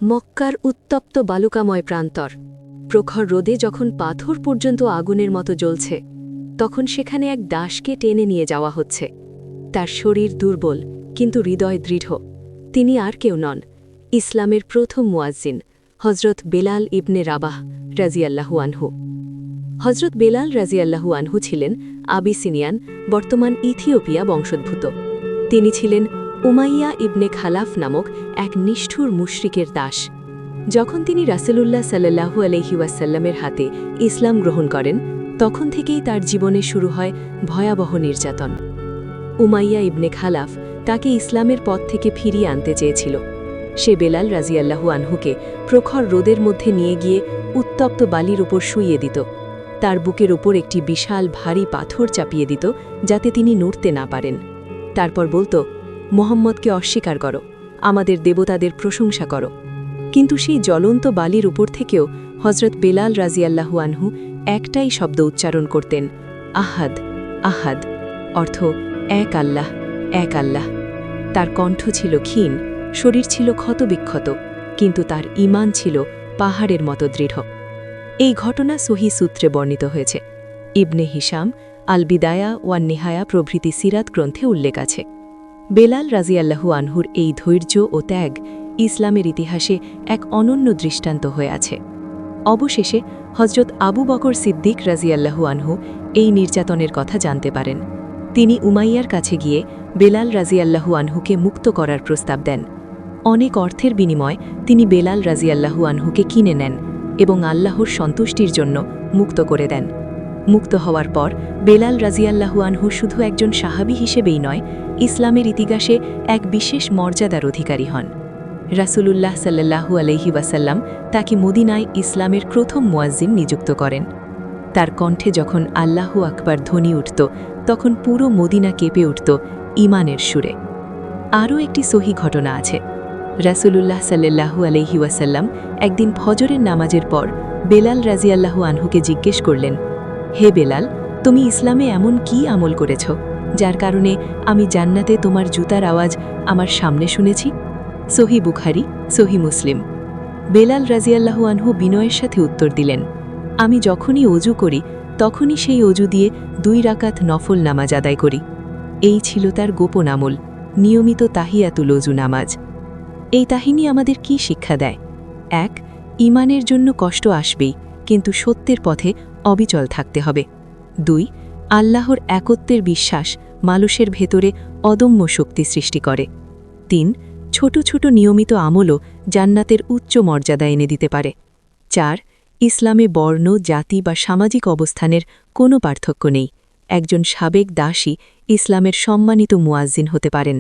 মক্কার উত্তপ্ত বালুকাময় প্রান্তর। প্রখর রোদে যখন পাথর পর্যন্ত আগুনের মতো জ্বলছে, তখন সেখানে এক দাসকে টেনে নিয়ে যাওয়া হচ্ছে। তার শরীর দুর্বল, কিন্তু হৃদয় দৃঢ়। তিনি আর কেউ নন, ইসলামের প্রথম মুয়াজ্জিন হজরত বেলাল ইবনে রাবাহ রাজিয়াল্লাহু আনহু। হজরত বেলাল রাজিয়াল্লাহু আনহু ছিলেন আবিসিনিয়ান, বর্তমান ইথিওপিয়া বংশোদ্ভূত। তিনি ছিলেন উমাইয়া ইবনে খালাফ নামক এক নিষ্ঠুর মুশরিকের দাস। যখন তিনি রাসূলুল্লাহ সাল্লাল্লাহু আলাইহি ওয়াসাল্লামের হাতে ইসলাম গ্রহণ করেন, তখন থেকেই তার জীবনে শুরু হয় ভয়াবহ নির্যাতন। উমাইয়া ইবনে খালাফ তাকে ইসলামের পথ থেকে ফিরিয়ে আনতে চেয়েছিল। সে বেলাল রাজিয়াল্লাহু আনহুকে প্রখর রোদের মধ্যে নিয়ে গিয়ে উত্তপ্ত বালির উপর শুইয়ে দিত। তার বুকের উপর একটি বিশাল ভারী পাথর চাপিয়ে দিত, যাতে তিনি নড়তে না পারেন। তারপর বলতো, মোহাম্মদকে অস্বীকার করো, আমাদের দেবতাদের প্রশংসা করো। কিন্তু সেই জ্বলন্ত বালির উপর থেকেও হজরত বেলাল রাজিয়াল্লাহু আনহু একটাই শব্দ উচ্চারণ করতেন, আহাদ, আহাদ, অর্থ এক আল্লাহ, এক আল্লাহ। তার কণ্ঠ ছিল ক্ষীণ, শরীর ছিল ক্ষতবিক্ষত, কিন্তু তার ঈমান ছিল পাহাড়ের মতো দৃঢ়। এই ঘটনা সহিহ সূত্রে বর্ণিত হয়েছে। ইবনে হিশাম, আল বিদায়া ওয়ান নিহায়া প্রভৃতি সিরাত গ্রন্থে উল্লেখ আছে। বেলাল রাজিয়াল্লাহু আনহুর এই ধৈর্য ও ত্যাগ ইসলামের ইতিহাসে এক অনন্য দৃষ্টান্ত হয়ে আছে। অবশেষে হজরত আবু বকর সিদ্দিক রাজিয়াল্লাহু আনহু এই নির্যাতনের কথা জানতে পারেন। তিনি উমাইয়ার কাছে গিয়ে বেলাল রাজিয়াল্লাহু আনহুকে মুক্ত করার প্রস্তাব দেন। অনেক অর্থের বিনিময়ে তিনি বেলাল রাজিয়াল্লাহু আনহুকে কিনে নেন এবং আল্লাহর সন্তুষ্টির জন্য মুক্ত করে দেন। মুক্ত হওয়ার পর বেলাল রাজিয়াল্লাহু আনহু শুধু একজন সাহাবী হিসেবেই নয়, ইসলামের ইতিহাসে এক বিশেষ মর্যাদার অধিকারী হন। রাসূলুল্লাহ সাল্লাল্লাহু আলাইহি ওয়াসাল্লাম তাকে মদিনায় ইসলামের প্রথম মুয়াজ্জিন নিযুক্ত করেন। তার কণ্ঠে যখন আল্লাহু আকবার ধ্বনি উঠত, তখন পুরো মদিনা কেঁপে উঠত ঈমানের সুরে। আরও একটি সহিহ ঘটনা আছে। রাসূলুল্লাহ সাল্লাল্লাহু আলাইহি ওয়াসাল্লাম একদিন ফজরের নামাজের পর বেলাল রাজিয়াল্লাহু আনহুকে জিজ্ঞেস করলেন, হে বেলাল, তুমি ইসলামে এমন কি আমল করেছ, যার কারণে আমি জান্নাতে তোমার জুতার আওয়াজ আমার সামনে শুনেছি? সহিহ বুখারী, সহিহ মুসলিম। বেলাল রাজিয়াল্লাহু আনহু বিনয়ের সাথে উত্তর দিলেন, আমি যখনই অজু করি, তখনই সেই অজু দিয়ে 2 রাকাত নফল নামাজ আদায় করি। এই ছিল তার গোপন আমল, নিয়মিত তাহিয়াতুল অজু নামাজ। এই কাহিনী আমাদের কি শিক্ষা দেয়? 1. ঈমানের জন্য কষ্ট আসবেই, কিন্তু সত্যের পথে অবিচল থাকতে হবে। 2. আল্লাহর একত্বের বিশ্বাস মানুষের ভেতরে অদম্য শক্তি সৃষ্টি করে। 3. ছোট ছোট নিয়মিত আমলও জান্নাতের উচ্চ মর্যাদা এনে দিতে পারে। 4. ইসলামে বর্ণ, জাতি বা সামাজিক অবস্থানের কোনো পার্থক্য নেই। একজন সাবেক দাসী ইসলামের সম্মানিত মুয়াজ্জিন হতে পারেন।